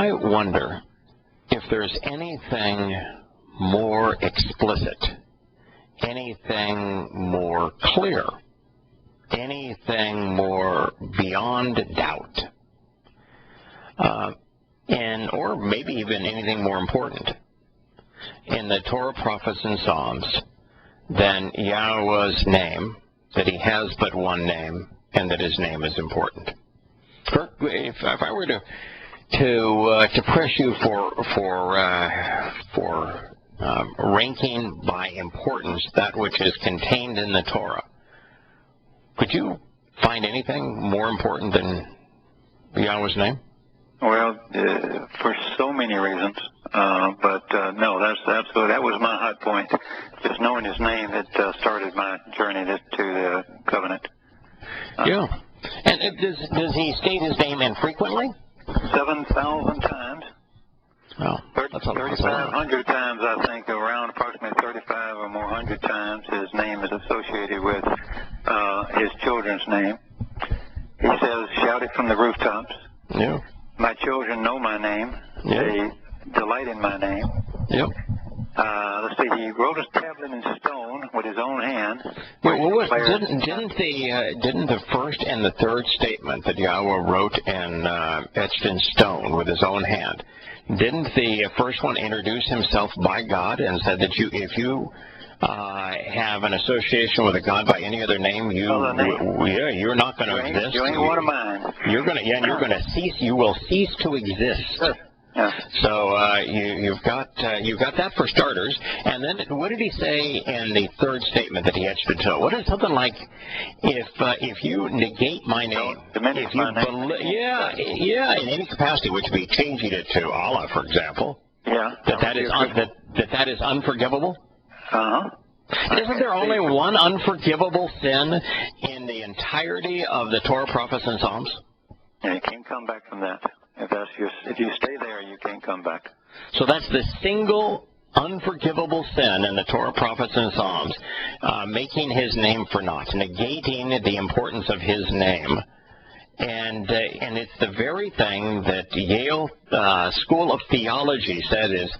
I wonder if there's anything more explicit, anything more clear, anything more beyond doubt, or maybe even anything more important in the Torah, prophets, and Psalms than Yahowah's name, that he has but one name, and that his name is important. Kirk, if I were to press you for ranking by importance that which is contained in the Torah, could you find anything more important than Yahowah's name? Well, for so many reasons, but no, that's absolutely, that was my high point. Just knowing his name that started my journey to the covenant. Yeah. And does he state his name infrequently? 7,000 times. Oh, 3,500 times, I think, around approximately 35 or more hundred times his name is associated with his children's name. He says, shout it from the rooftops. Yeah. My children know my name. Yeah. They delight in my name. Yep. Let's see, he wrote a tablet in stone with his own hand. Didn't the first and the third statement that Yahowah wrote and etched in stone with his own hand, didn't the first one introduce himself by God and said that if you have an association with a God by any other name, you're not going to exist. You ain't one of mine. You're going to cease. You will cease to exist. Sure. Yeah. So you've got that for starters, and then what did he say in the third statement that he etched in stone? What is something like, if you negate my name, if you in any capacity, which would be changing it to Allah, for example, that is unforgivable. Isn't there only one unforgivable sin in the entirety of the Torah, prophets, and Psalms? Yeah, you can't come back from that. If you stay there, you can't come back. So that's the single unforgivable sin in the Torah, prophets, and Psalms, making his name for naught, negating the importance of his name. And it's the very thing that Yale School of Theology said is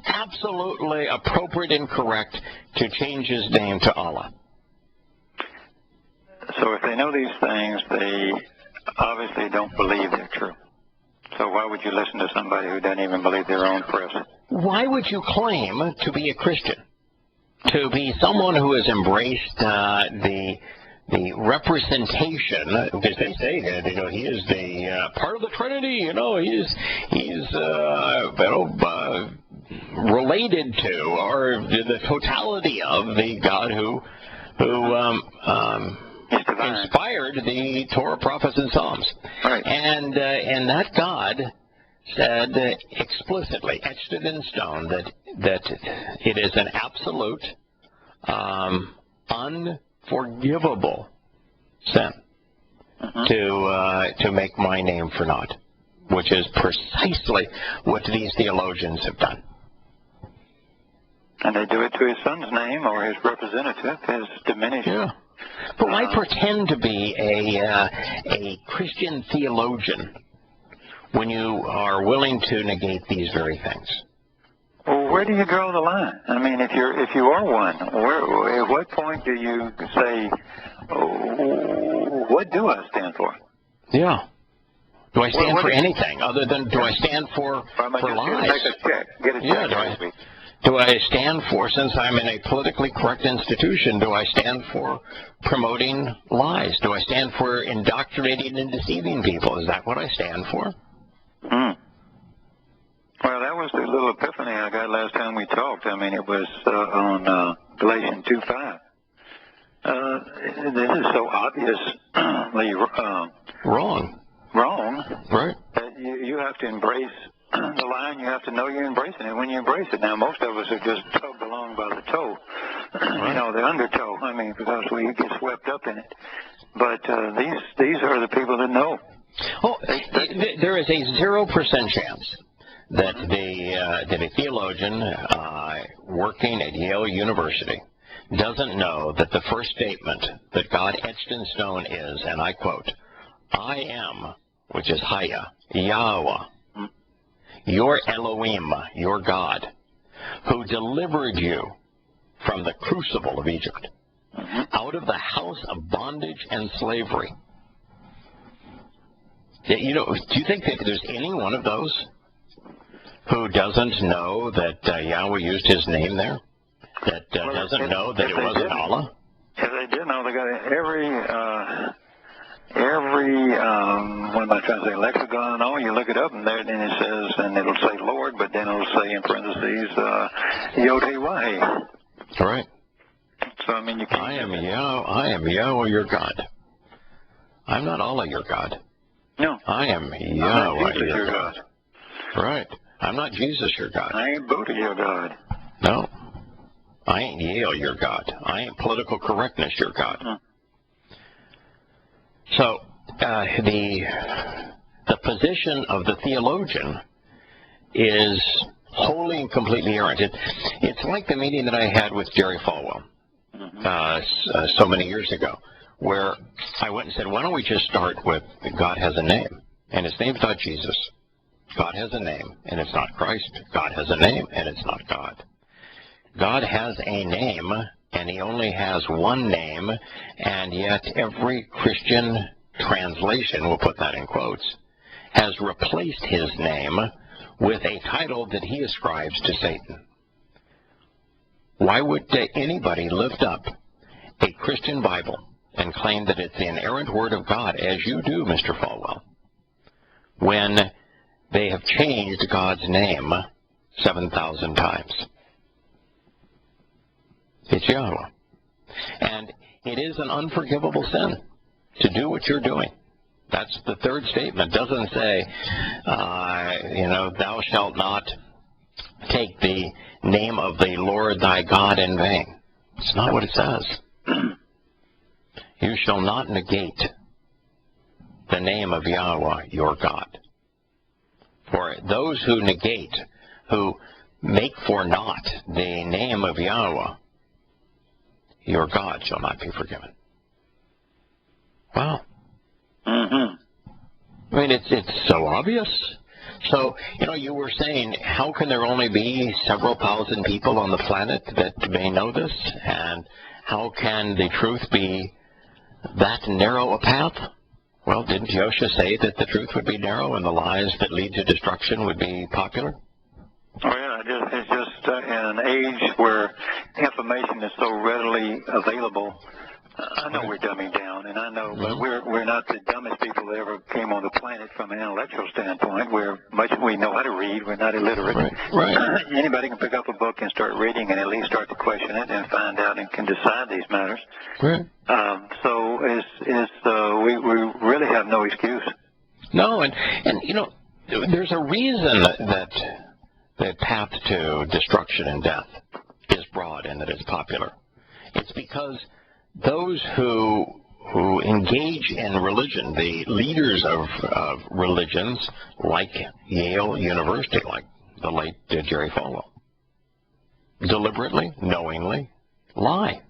absolutely appropriate and correct to change his name to Allah. So if they know these things, they obviously don't believe they're true. So why would you listen to somebody who doesn't even believe their own press? Why would you claim to be a Christian? To be someone who has embraced the representation, because they say that he is the part of the Trinity. He's related to, or the totality of the God who inspired the Torah, prophets, and Psalms. Right. And that God said explicitly, etched it in stone, that it is an absolute, unforgivable sin to make my name for naught, which is precisely what these theologians have done. And they do it to his son's name or his representative, his diminished. Yeah. But why pretend to be a Christian theologian when you are willing to negate these very things? Well, where do you draw the line? I mean, if you are one, at what point do you say, what do I stand for? Yeah. Do I stand for anything other than do I stand for lies? Make a check. Get a check. Do I stand for, since I'm in a politically correct institution, do I stand for promoting lies? Do I stand for indoctrinating and deceiving people? Is that what I stand for? Well, that was the little epiphany I got last time we talked. I mean, it was on Galatians 2:5. This is so obviously wrong. Right. That you have to embrace the line. You have to know you're embracing it. When you embrace it, now most of us are just tugged along by the toe, the undertow. I mean, because we get swept up in it. But these are the people that know. Oh, there is a 0% chance that a theologian working at Yale University doesn't know that the first statement that God etched in stone is, and I quote, "I am," which is Haya, Yahowah. your Elohim, your God, who delivered you from the crucible of Egypt, out of the house of bondage and slavery. You know, do you think that there's any one of those who doesn't know that Yahweh used his name there? That doesn't know that it wasn't Allah? If they did know, they got every what am I trying to say, lexicon and all, you look it up and there, then it says, and it'll say Lord, but then it'll say in parentheses, Yahowah. Right. So, I mean, you can't. I am Yahweh your God. I'm not Allah your God. No. I am Yahweh your God. Right. I'm not Jesus your God. I ain't Buddha your God. No. I ain't Yale your God. I ain't political correctness your God. So the position of the theologian is wholly and completely errant. It's like the meeting that I had with Jerry Falwell so many years ago, where I went and said, why don't we just start with God has a name, and his name's not Jesus. God has a name, and it's not Christ. God has a name, and it's not God. God has a name, and he only has one name, and yet every Christian translation, we'll put that in quotes, has replaced his name with a title that he ascribes to Satan. Why would anybody lift up a Christian Bible and claim that it's the inerrant Word of God, as you do, Mr. Falwell, when they have changed God's name 7,000 times? It's Yahweh. And it is an unforgivable sin to do what you're doing. That's the third statement. It doesn't say, thou shalt not take the name of the Lord thy God in vain. It's not what it says. You shall not negate the name of Yahweh, your God. For those who negate, who make for naught the name of Yahweh, your God shall not be forgiven. Wow. I mean, it's so obvious. So, you were saying, how can there only be several thousand people on the planet that may know this? And how can the truth be that narrow a path? Well, didn't Yosha say that the truth would be narrow and the lies that lead to destruction would be popular? Oh, yeah. It's just in an age where information is so readily available. I know we're dumbing down, and I know, but we're not the dumbest people that ever came on the planet from an intellectual standpoint. We know how to read. We're not illiterate. Right. Anybody can pick up a book and start reading and at least start to question it and find out and can decide these matters. Right. So we really have no excuse. No, and there's a reason that the path to destruction and death is broad and that it's popular. It's because those who engage in religion, the leaders of religions like Yale University, like the late Jerry Falwell, deliberately, knowingly lie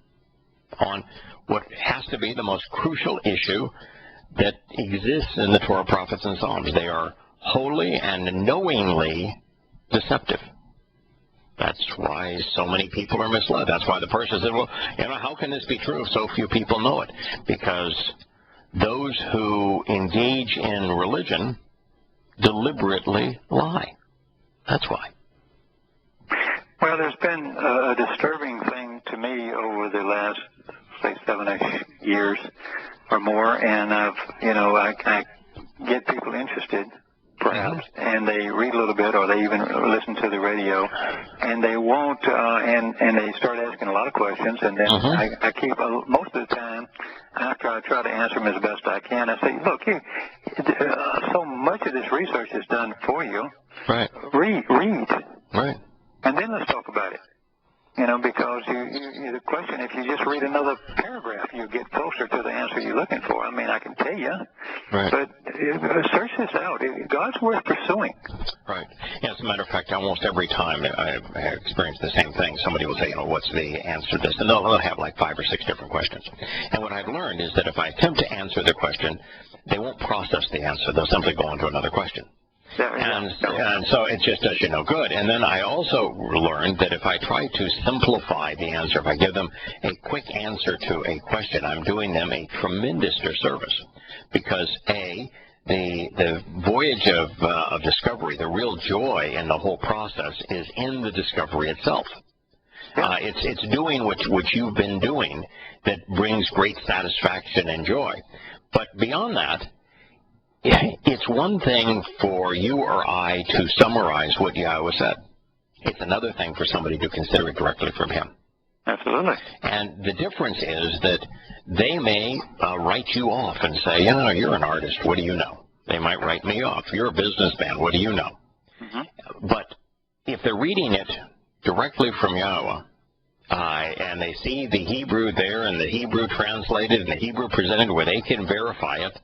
on what has to be the most crucial issue that exists in the Torah, prophets, and Psalms. They are wholly and knowingly deceptive. That's why so many people are misled. That's why the person said, well, how can this be true if so few people know it? Because those who engage in religion deliberately lie. That's why. Well, there's been a disturbing thing to me over the last, say, 7-ish years or more, and I get people interested, perhaps, and they read a little bit, or they even listen to the radio, and they won't, and they start asking a lot of questions, and then I keep, most of the time, after I try to answer them as best I can, I say, look, so much of this research is done for you. Right. Read. Right. And then let's talk about it. Because the question, if you just read another paragraph, you get closer to the answer you're looking for. I mean, I can tell you. Right. But search this out. God's worth pursuing. Right. Yeah, as a matter of fact, almost every time I experience the same thing. Somebody will say, what's the answer to this? And they'll have like 5 or 6 different questions. And what I've learned is that if I attempt to answer the question, they won't process the answer. They'll simply go on to another question. And so it just does you no good. And then I also learned that if I try to simplify the answer, if I give them a quick answer to a question, I'm doing them a tremendous disservice. Because, A, the voyage of discovery, the real joy in the whole process is in the discovery itself. It's doing what you've been doing that brings great satisfaction and joy. But beyond that, it's one thing for you or I to summarize what Yahowah said. It's another thing for somebody to consider it directly from him. Absolutely. And the difference is that they may write you off and say, you're an artist, what do you know? They might write me off. You're a businessman, what do you know? Mm-hmm. But if they're reading it directly from Yahowah, and they see the Hebrew there and the Hebrew translated and the Hebrew presented where they can verify it,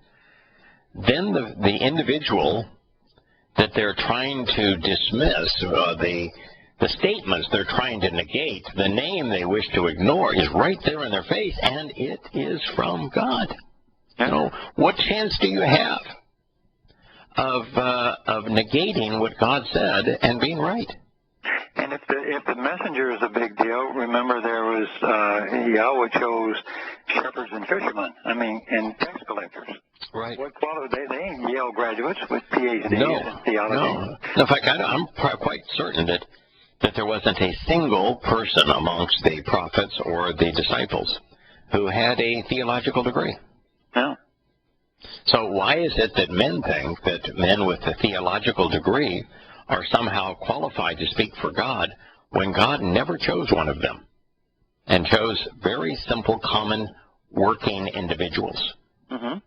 then the individual that they're trying to dismiss, the statements they're trying to negate, the name they wish to ignore is right there in their face, and it is from God. What chance do you have of negating what God said and being right? And if the messenger is a big deal, remember there was Yahowah chose shepherds and fishermen. And tax collectors. Right. What quality? They ain't Yale graduates with PhDs in theology. No. In fact, I'm quite certain that there wasn't a single person amongst the prophets or the disciples who had a theological degree. No. So why is it that men think that men with a theological degree are somehow qualified to speak for God when God never chose one of them and chose very simple, common, working individuals? Mm-hmm.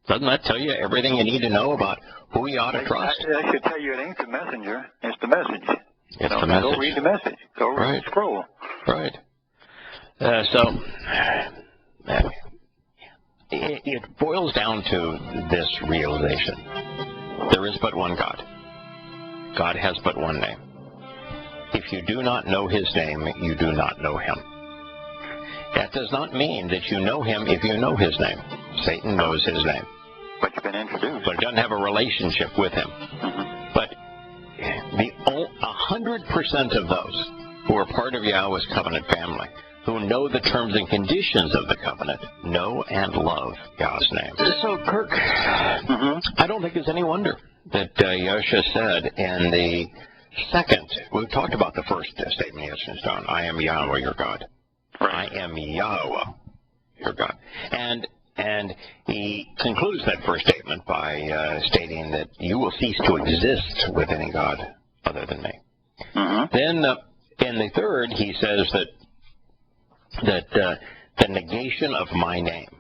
Doesn't that tell you everything you need to know about who you ought to trust? I should tell you it ain't the messenger, it's the message. It's the message. Go read the message. Go read the scroll. Right. It boils down to this realization. There is but one God. God has but one name. If you do not know his name, you do not know him. That does not mean that you know him if you know his name. Satan knows his name. But you've been introduced. But doesn't have a relationship with him. Mm-hmm. But 100% of those who are part of Yahowah's covenant family, who know the terms and conditions of the covenant, know and love Yah's name. So, Kirk, I don't think it's any wonder that Yahshua said in the second, we've talked about the first statement in stone, I am Yahowah, your God. I am Yahowah, your God. And he concludes that first statement by stating that you will cease to exist with any God other than me. Mm-hmm. Then in the third, he says that the negation of my name,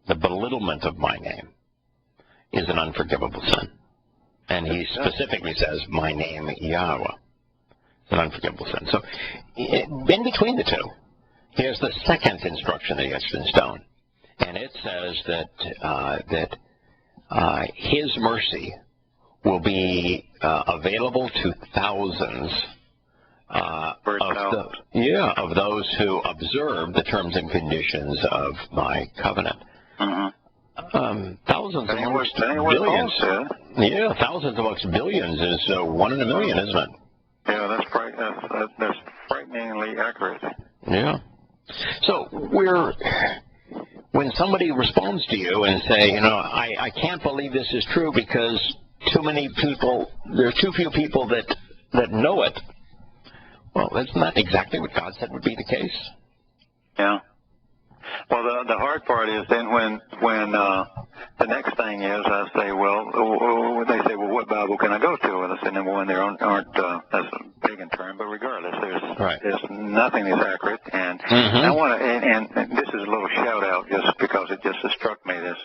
the belittlement of my name, is an unforgivable sin. And he specifically says, my name, Yahowah, is an unforgivable sin. So in between the two, here's the second instruction that he etched in stone. And it says that his mercy will be available to thousands of those who observe the terms and conditions of my covenant. Mm-hmm. Thousands amongst billions. Yeah, thousands amongst billions is 1 in a million, isn't it? Yeah, that's frighteningly accurate. Yeah. So when somebody responds to you and say, I can't believe this is true because there's too few people that know it. Well, that's not exactly what God said would be the case. Yeah. Well, the hard part is then when the next thing is I say, they say, what Bible can I go to? And I say, number one, there aren't that's a big in term, but regardless, there's nothing that's accurate. And I want to, and this is a little shout out just because it just struck me. This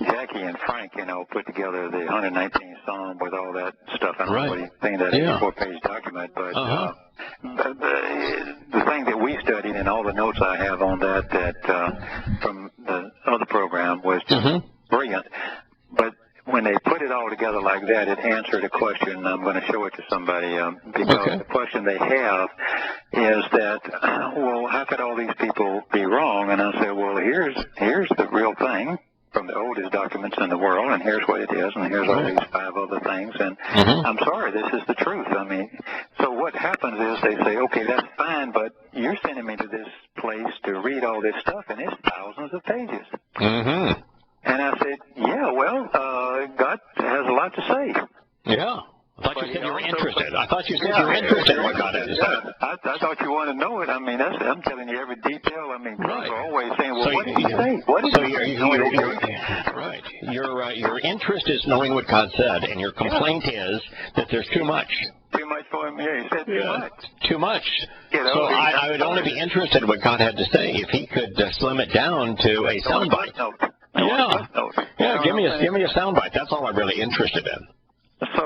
Jackie and Frank, put together the 119th Psalm with all that stuff. I don't know what you think that 84-page document, but the thing that we studied and all the notes I have on that from the other program was just brilliant. But when they put it all together like that, it answered a question. I'm going to show it to somebody because the question they have is that, how could all these people be wrong? And I said, well, here's the real thing. from the oldest documents in the world, and here's what it is, and here's all these 5 other things, and I'm sorry, this is the truth. I mean, so what happens is they say, okay, that's fine, but you're sending me to this place to read all this stuff, and it's thousands of pages. And I said, yeah, well, God has a lot to say. Yeah. I thought you said you were interested. I thought you said you were interested in what God had to say. I thought you wanted to know it. I mean, I'm telling you every detail. I mean, right. We're always saying, well, so what did he say? What did he say? Right. Your interest is knowing what God said, and your complaint is that there's too much. Too much for him. Yeah, he said too much. Too much. You know, so I would only be interested in what God had to say if he could slim it down to a soundbite. Yeah, give me a soundbite. That's all I'm really interested in. So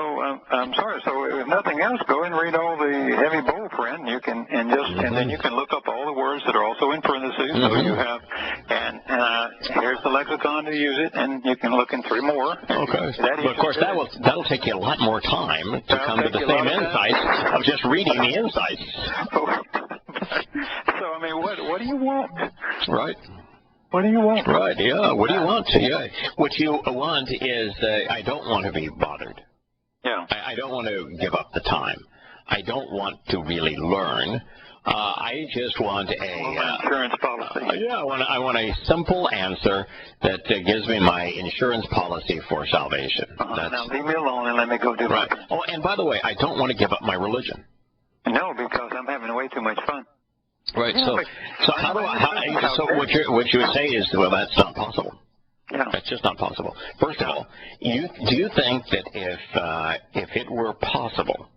I'm sorry. So if nothing else, go and read all the heavy bold print. You can and then you can look up all the words that are also in parentheses. So you have and here's the lexicon to use it, and you can look in 3 more. Okay. But of course that'll take you a lot more time to come to the same insights of just reading the insights. So I mean, what do you want? Right. What do you want? Right. Yeah. What do you want? Yeah. What you want is I don't want to be bothered. Yeah. I don't want to give up the time. I don't want to really learn. I just want a insurance policy. I want a simple answer that gives me my insurance policy for salvation. Now leave me alone and let me go do right. It. Oh, and by the way, I don't want to give up my religion. No, because I'm having way too much fun. Right. So what you would say is, well, that's not possible. Yeah. That's just not possible. First of all, do you think that if it were possible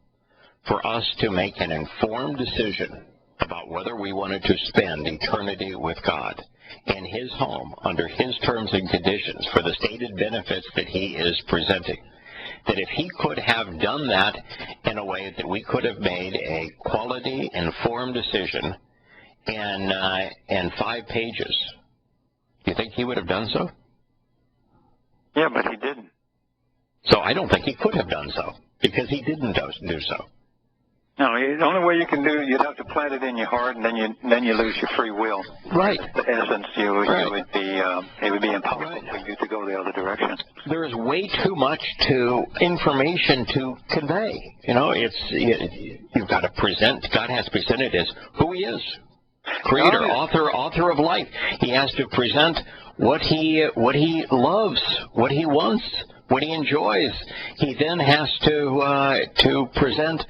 for us to make an informed decision about whether we wanted to spend eternity with God in his home under his terms and conditions for the stated benefits that he is presenting, that if he could have done that in a way that we could have made a quality, informed decision in 5 pages, do you think he would have done so? Yeah, but he didn't. So I don't think he could have done so, because he didn't do so. No, the only way you can do it, you'd have to plant it in your heart, and then you lose your free will. Right. The essence, it would be impossible for you to go the other direction. There is way too much information to convey. You know, you've got to present. God has presented as who he is, creator, author of life. He has to present what he loves, what he wants, what he enjoys. He then has to present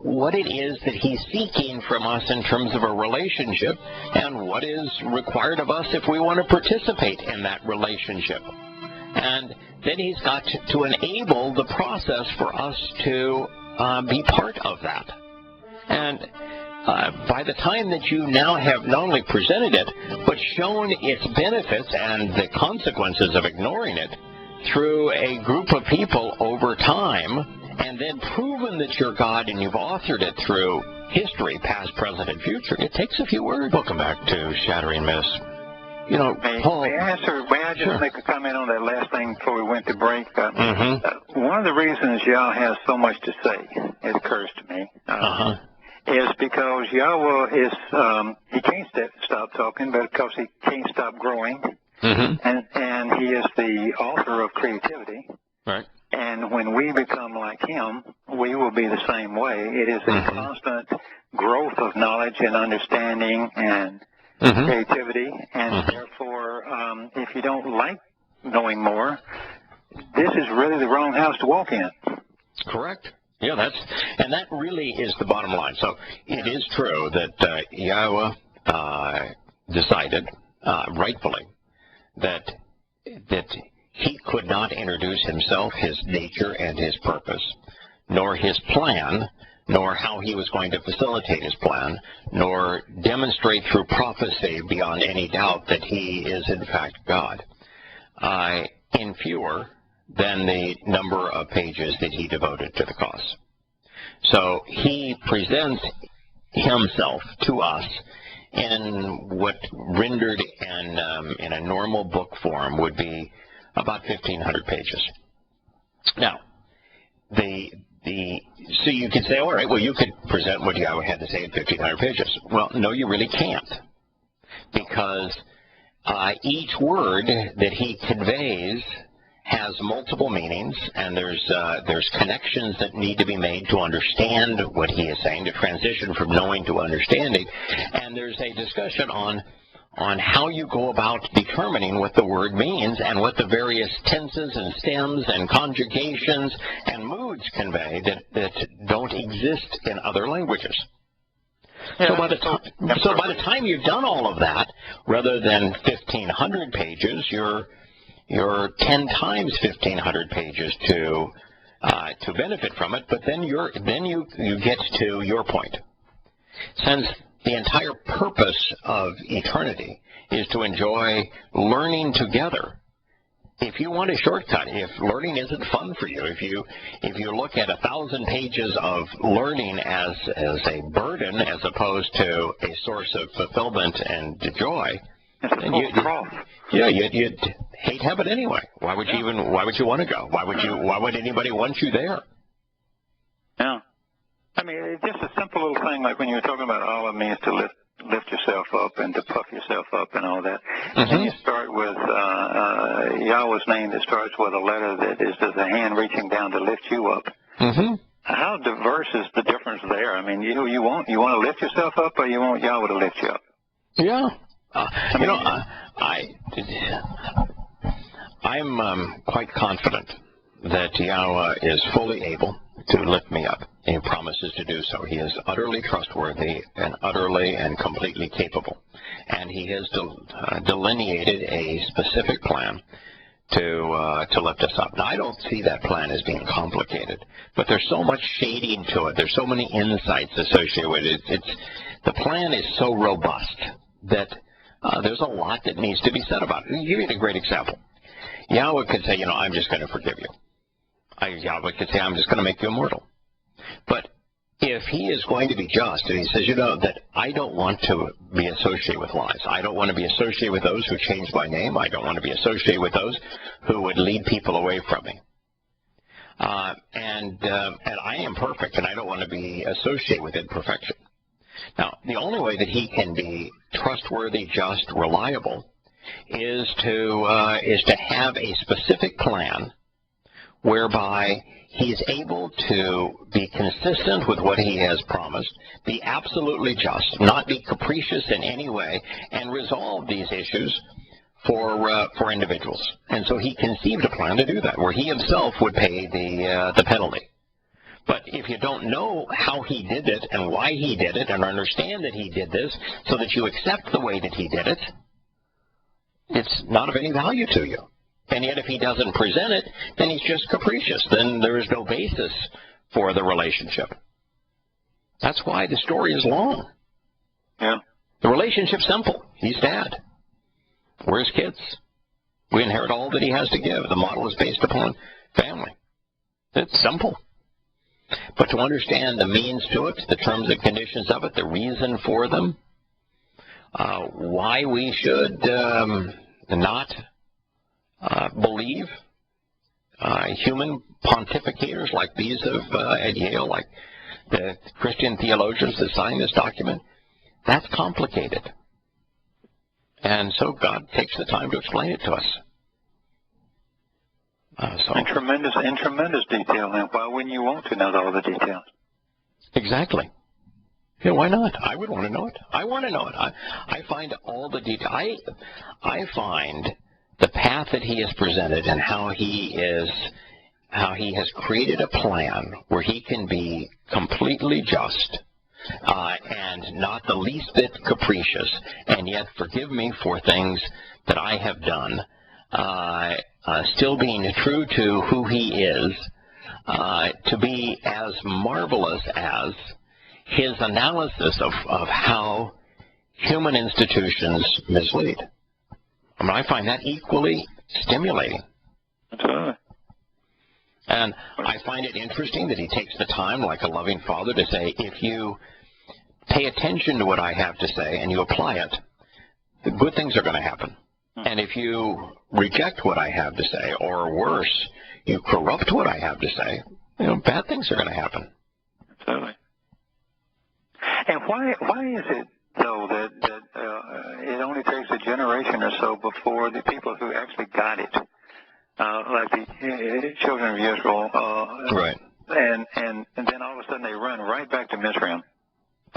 what it is that he's seeking from us in terms of a relationship, and what is required of us if we want to participate in that relationship. And then he's got to enable the process for us to be part of that. And by the time that you now have not only presented it, but shown its benefits and the consequences of ignoring it through a group of people over time, and then proven that you're God and you've authored it through history, past, present, and future, it takes a few words. Welcome back to Shattering Myths. You know, Paul... May I just make a comment on that last thing before we went to break? One of the reasons Yah has so much to say, it occurs to me, is because Yahowah is, he can't stop talking, but because he can't stop growing, and he is the author of creativity. Right. And when we become like him, we will be the same way. It is a constant growth of knowledge and understanding and creativity, and therefore, if you don't like knowing more, this is really the wrong house to walk in. Correct. Yeah, that really is the bottom line. So it is true that Yahowah decided, rightfully, that he could not introduce himself, his nature, and his purpose, nor his plan, nor how he was going to facilitate his plan, nor demonstrate through prophecy beyond any doubt that he is in fact God, in fewer than the number of pages that he devoted to the cause. So he presents himself to us in what rendered in a normal book form would be about 1,500 pages. Now, so you could say, all right, well, you could present what Yahowah had to say in 1,500 pages. Well, no, you really can't, because Each word that he conveys has multiple meanings, and there's connections that need to be made to understand what he is saying, to transition from knowing to understanding. And there's a discussion on how you go about determining what the word means and what the various tenses and stems and conjugations and moods convey that don't exist in other languages. So by the time you've done all of that, rather than 1,500 pages, you're 10 times 1,500 pages to benefit from it. But then you get to your point. Since the entire purpose of eternity is to enjoy learning together. If you want a shortcut, if learning isn't fun for you, if you look at 1,000 pages of learning as a burden as opposed to a source of fulfillment and joy, then you'd hate heaven anyway. Why would you want to go? Why would anybody want you there? Yeah. I mean, it's just a simple little thing like when you were talking about all it means to lift yourself up and to puff yourself up and all that. Mm-hmm. And you start with Yahweh's name that starts with a letter that is the hand reaching down to lift you up. Mm-hmm. How diverse is the difference there? I mean, you want to lift yourself up, or you want Yahweh to lift you up? Yeah. I'm quite confident that Yahweh is fully able to lift me up. He promises to do so. He is utterly trustworthy and utterly and completely capable. And he has delineated a specific plan to lift us up. Now, I don't see that plan as being complicated, but there's so much shading to it. There's so many insights associated with it. The plan is so robust that there's a lot that needs to be said about it. I'll give you a great example. Yahweh could say, I'm just going to forgive you. Yahweh could say, I'm just going to make you immortal. But if he is going to be just, and he says, that I don't want to be associated with lies. I don't want to be associated with those who change my name. I don't want to be associated with those who would lead people away from me. And I am perfect, and I don't want to be associated with imperfection. Now, the only way that he can be trustworthy, just, reliable is to have a specific plan whereby he is able to be consistent with what he has promised, be absolutely just, not be capricious in any way, and resolve these issues for individuals. And so he conceived a plan to do that, where he himself would pay the penalty. But if you don't know how he did it and why he did it and understand that he did this so that you accept the way that he did it, it's not of any value to you. And yet if he doesn't present it, then he's just capricious. Then there is no basis for the relationship. That's why the story is long. Yeah. The relationship's simple. He's dad. We're his kids. We inherit all that he has to give. The model is based upon family. It's simple. But to understand the means to it, the terms and conditions of it, the reason for them, why we should not believe human pontificators like these at Yale, like the Christian theologians that signed this document, that's complicated. And so God takes the time to explain it to us. In tremendous detail. And why wouldn't you want to know all the details? Exactly. Yeah, why not? I would want to know it. I want to know it. I find all the detail. I find the path that he has presented and how he has created a plan where he can be completely just and not the least bit capricious, and yet forgive me for things that I have done, still being true to who he is, to be as marvelous as his analysis of how human institutions mislead. I mean, I find that equally stimulating. Absolutely. And I find it interesting that he takes the time, like a loving father, to say, if you pay attention to what I have to say and you apply it, the good things are going to happen. And if you reject what I have to say, or worse, you corrupt what I have to say, bad things are going to happen. Absolutely. And why is it So that it only takes a generation or so before the people who actually got it, like the children of Israel, right. And then all of a sudden they run right back to Mizraim,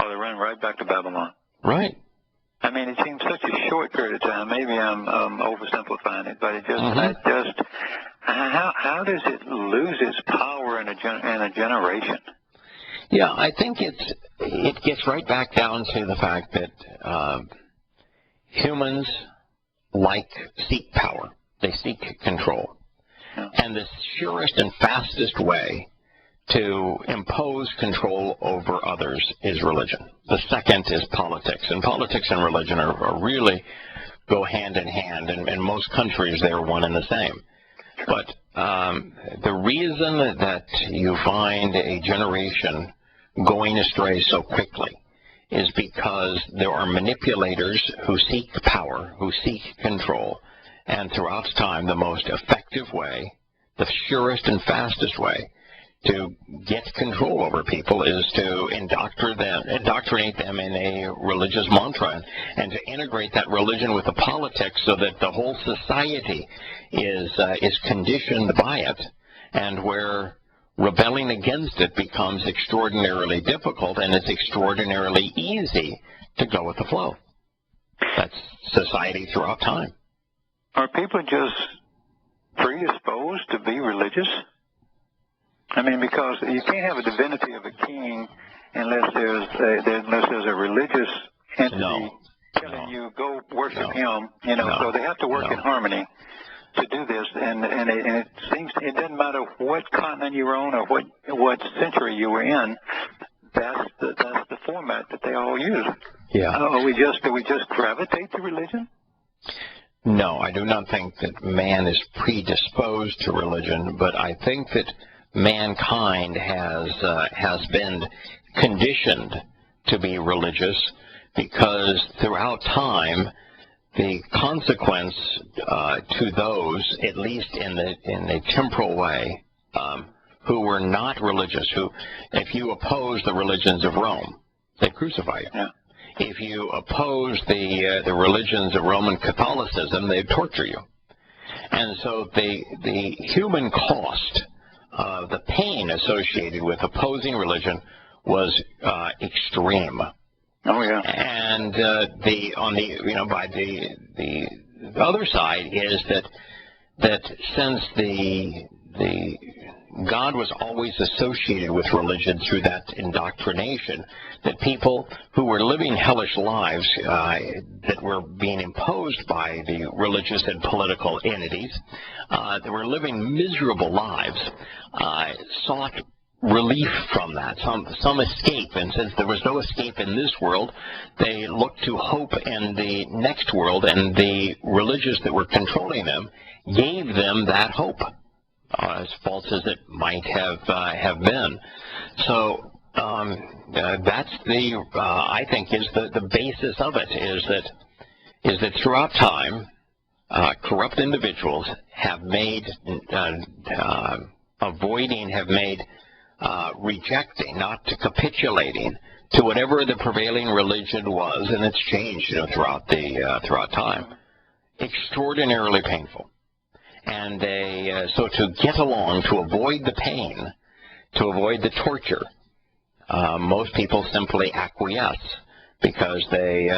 or they run right back to Babylon. Right. I mean, it seems such a short period of time. Maybe I'm oversimplifying it, but it just, how does it lose its power in a generation? Yeah, I think it gets right back down to the fact that humans seek power. They seek control. Yeah. And the surest and fastest way to impose control over others is religion. The second is politics. And politics and religion are really go hand in hand. And in most countries, they're one and the same. But the reason that you find a generation going astray so quickly is because there are manipulators who seek power, who seek control. And throughout time, the most effective way, the surest and fastest way to get control over people is to indoctrinate them in a religious mantra and to integrate that religion with the politics so that the whole society is conditioned by it, and where rebelling against it becomes extraordinarily difficult, and it's extraordinarily easy to go with the flow. That's society throughout time. Are people just predisposed to be religious? I mean, because you can't have a divinity of a king unless there's a religious entity telling you go worship him. So they have to work in harmony to do this. And it seems it doesn't matter what continent you were on or what century you were in. That's the format that they all use. Yeah. Do we just gravitate to religion? No, I do not think that man is predisposed to religion, but I think that mankind has been conditioned to be religious because throughout time the consequence to those, at least in the temporal way, who were not religious, who, if you oppose the religions of Rome, they crucify you. Yeah. If you oppose the religions of Roman Catholicism, they torture you. And so the human cost, the pain associated with opposing religion was extreme. Oh yeah. And the other side is that since the God was always associated with religion through that indoctrination, that people who were living hellish lives that were being imposed by the religious and political entities, that were living miserable lives, sought relief from that, some escape. And since there was no escape in this world, they looked to hope in the next world, and the religious that were controlling them gave them that hope. As false as it might have been. So that's I think is the basis of it, is that throughout time, corrupt individuals have made rejecting, not to capitulating to whatever the prevailing religion was, and it's changed throughout time, extraordinarily painful. And so to get along, to avoid the pain, to avoid the torture, most people simply acquiesce because they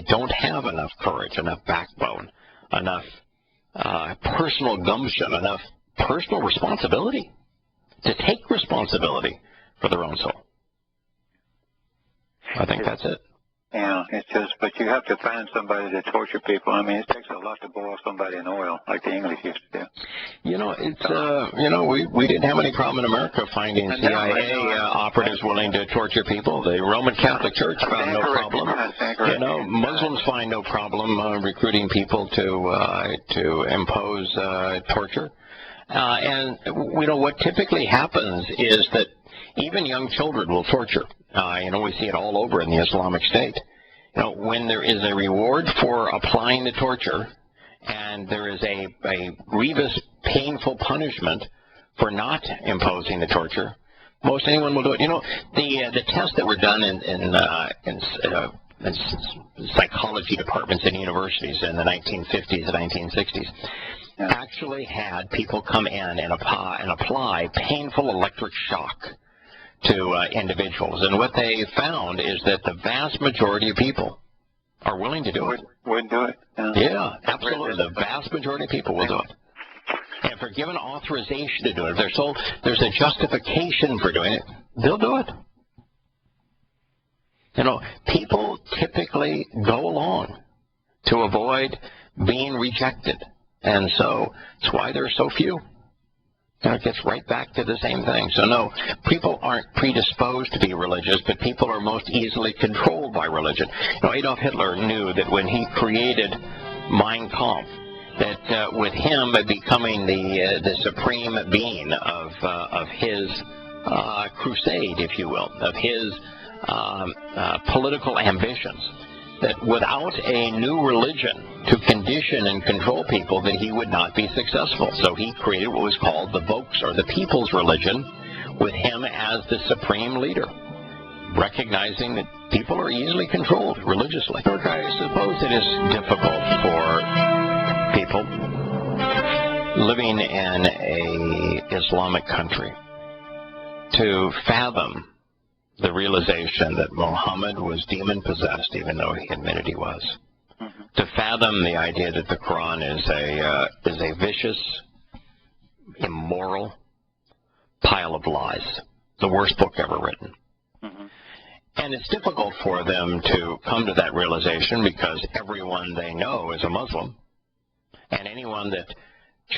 don't have enough courage, enough backbone, enough personal gumption, enough personal responsibility to take responsibility for their own soul. I think that's it. Yeah, it's just, but you have to find somebody to torture people. I mean, it takes a lot to boil somebody in oil, like the English used to do. We didn't have any problem in America finding CIA operatives willing to torture people. The Roman Catholic Church found no problem. Muslims find no problem recruiting people to impose torture. And what typically happens is that even young children will torture. We see it all over in the Islamic State. When there is a reward for applying the torture, and there is a grievous, painful punishment for not imposing the torture, most anyone will do it. The tests that were done in psychology departments in universities in the 1950s and 1960s actually had people come in and apply painful electric shock to individuals. And what they found is that the vast majority of people are willing to do it. Would do it. Yeah, absolutely. The vast majority of people will do it. And if they're given authorization to do it, if they're told there's a justification for doing it, they'll do it. You know, people typically go along to avoid being rejected. And so that's why there are so few. And it gets right back to the same thing. So no, people aren't predisposed to be religious, but people are most easily controlled by religion. You know, Adolf Hitler knew that when he created Mein Kampf, that with him becoming the supreme being of his crusade, if you will, of his political ambitions, that without a new religion to condition and control people, that he would not be successful. So he created what was called the Volks, or the people's religion, with him as the supreme leader, recognizing that people are easily controlled religiously. I suppose it is difficult for people living in an Islamic country to fathom the realization that Muhammad was demon-possessed, even though he admitted he was. Mm-hmm. To fathom the idea that the Quran is a vicious, immoral pile of lies, the worst book ever written. Mm-hmm. And it's difficult for them to come to that realization because everyone they know is a Muslim, and anyone that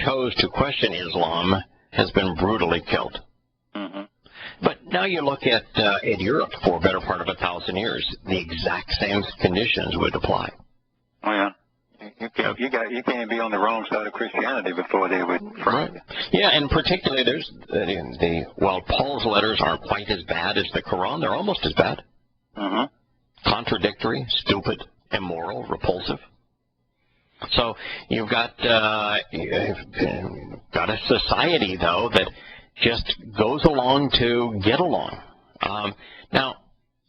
chose to question Islam has been brutally killed. Mm-hmm. But now you look at Europe for a better part of 1,000 years, the exact same conditions would apply. Oh yeah, you can't be on the wrong side of Christianity before they would. Right. Yeah, and particularly there's while Paul's letters aren't quite as bad as the Quran, they're almost as bad. Mm-hmm. Contradictory, stupid, immoral, repulsive. So you've got a society though that just goes along to get along. Now,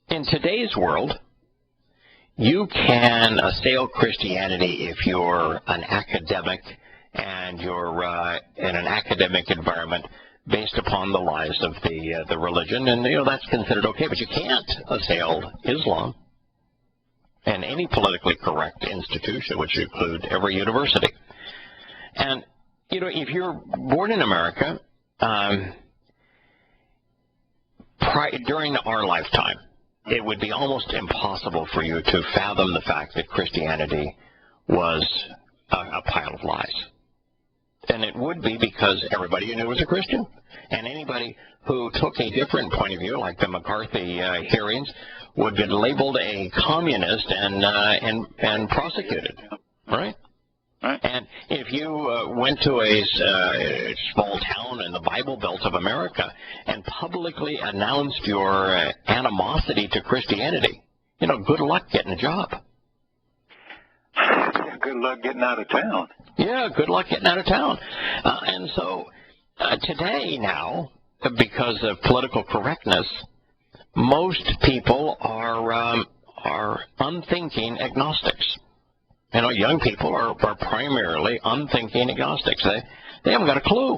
in today's world, you can assail Christianity if you're an academic and you're in an academic environment based upon the lies of the religion, and that's considered okay. But you can't assail Islam and any politically correct institution, which would include every university. And if you're born in America, during our lifetime, it would be almost impossible for you to fathom the fact that Christianity was a pile of lies. And it would be because everybody you knew was a Christian. And anybody who took a different point of view, like the McCarthy hearings, would be labeled a communist and prosecuted, right? Right. And if you went to a small town in the Bible Belt of America and publicly announced your animosity to Christianity, good luck getting a job. Good luck getting out of town. Yeah, good luck getting out of town. And so today now, because of political correctness, most people are unthinking agnostics. Young people are primarily unthinking agnostics. They haven't got a clue.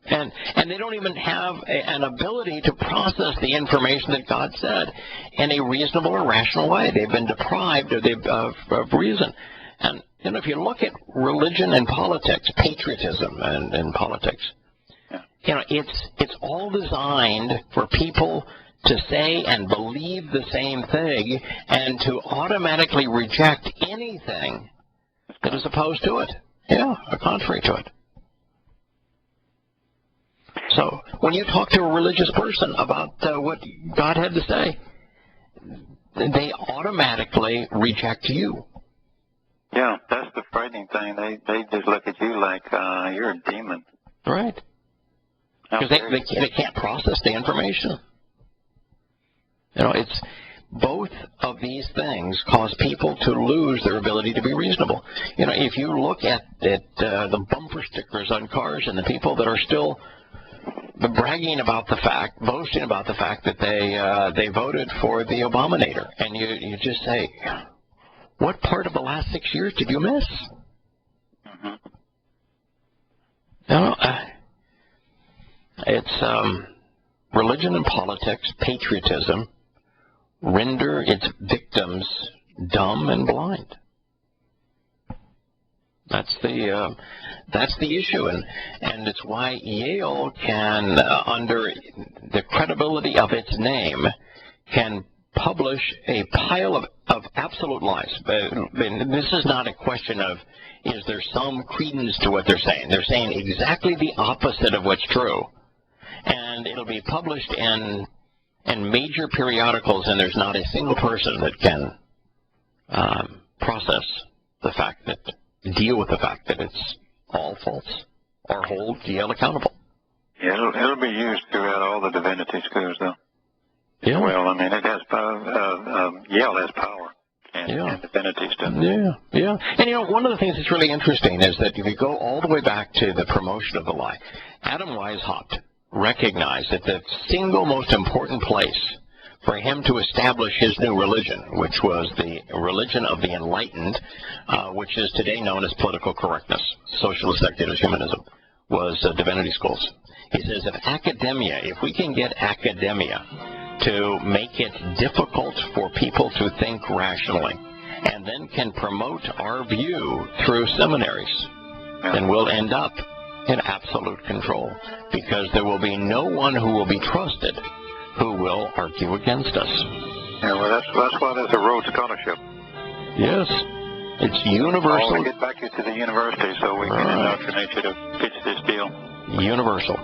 And they don't even have an ability to process the information that God said in a reasonable or rational way. They've been deprived of reason. And if you look at religion and politics, patriotism and politics, it's all designed for people to say and believe the same thing and to automatically reject anything that is opposed to it, or contrary to it. So when you talk to a religious person about what God had to say, they automatically reject you. Yeah, that's the frightening thing. They just look at you like you're a demon. Right. Because they can't process the information. It's both of these things cause people to lose their ability to be reasonable. If you look at the bumper stickers on cars and the people that are still bragging about the fact, boasting about the fact that they voted for the Obamator. And you just say, what part of the last 6 years did you miss? Mm-hmm. It's religion and politics, patriotism, render its victims dumb and blind. That's the issue, and it's why Yale can, under the credibility of its name, can publish a pile of absolute lies. But this is not a question of, is there some credence to what they're saying? They're saying exactly the opposite of what's true. And it'll be published in major periodicals, and there's not a single person that can process the fact that, deal with the fact that it's all false, or hold Yale accountable. Yeah, it'll be used throughout all the divinity schools, though. Yeah. Well, I mean, it has power. Yale has power and divinity stuff. Yeah. And one of the things that's really interesting is that if you go all the way back to the promotion of the lie, Adam Weishaupt recognized that the single most important place for him to establish his new religion, which was the religion of the enlightened, which is today known as political correctness, socialist secular humanism, was divinity schools. He says if we can get academia to make it difficult for people to think rationally, and then can promote our view through seminaries, then we'll end up in absolute control, because there will be no one who will be trusted who will argue against us. Yeah, well, that's why there's a Rhodes Scholarship. Yes, it's universal. To get back to the university so we can indoctrinate you to pitch this deal. Universal.